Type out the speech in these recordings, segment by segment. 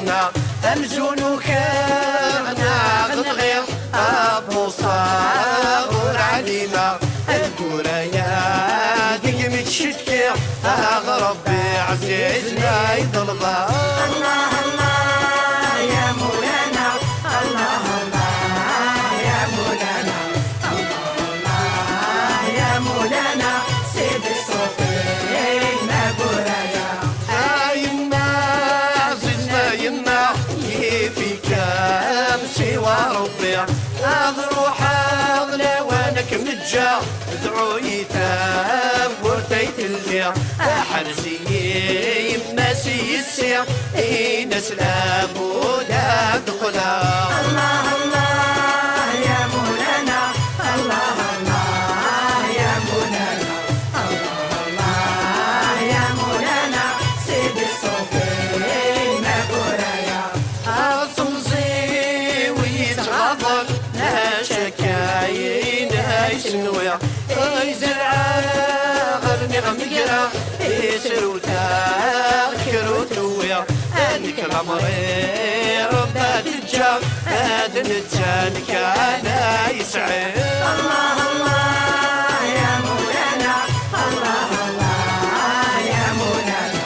علينا أمزون وكرنا غنغير أبو صابر علينا الكوريا ديك متشتكي ربي عزيزنا يطلبها الله الله يا مولانا الله الله يا مولانا الله الله يا مولانا سيد الصوفين مبورايا يما زدنا يما في كام سوى ربي أضروح أغلى وانك متجا ادعو يتاب ورتيت اللي حرزي يما سيسير ناس لابودا دخلا الله الله يا مولانا الله الله يا مولانا الله الله يا مولانا سيد الصوفين مبورايا صمصي ويتغضر لا شكاين يسنويا يزرع غرني غمقرا يسروتا كروتويا انك العمري ربات الجار هذا الانسان كان يسعد الله الله يا مولانا الله الله يا مولانا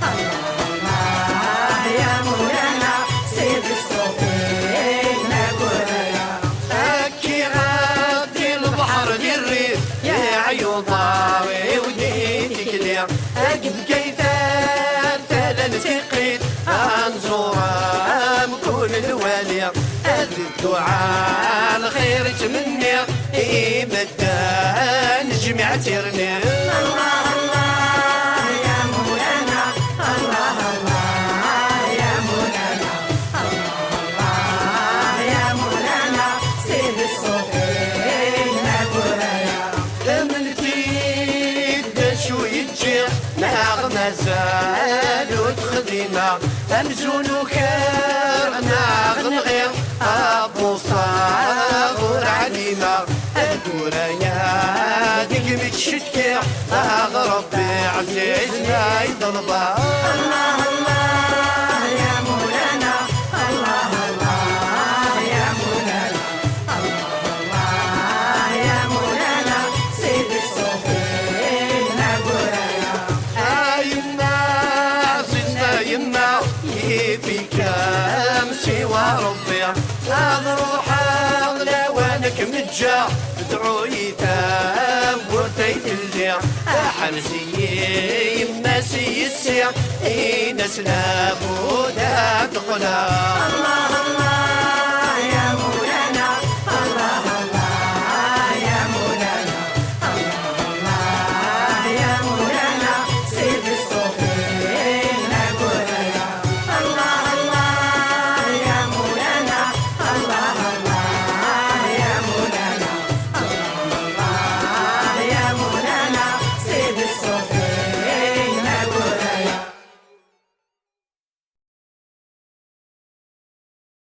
الله الله يا مولانا سيد الصوفين مبورايا أكي غادي البحر الريف يا عيوضاوي وديتك ليا أجب كيتان تلال تقيت أنزورا مكون الوالية الدعاء الخير تمني مدان جميع تيرني الله الله يا مولانا الله الله يا مولانا الله الله يا مولانا سيد الصوفين مبورايا ملكي شو يجي ناغ مازال وتخدينا أمزون وكرنا غنغير أبو صابر علينا الكوريا ديك متشتكي ربي عزيزنا يطلبها الله الله يا مولانا الله الله يا مولانا الله الله يا مولانا سيد الصوفين مبورايا يما زدنا يما في كام سوى ربي أضروح أغلى وانك متجا ادعو يتاب ورتيت اللي حرزي يما سيسير ناس لابودا دخلا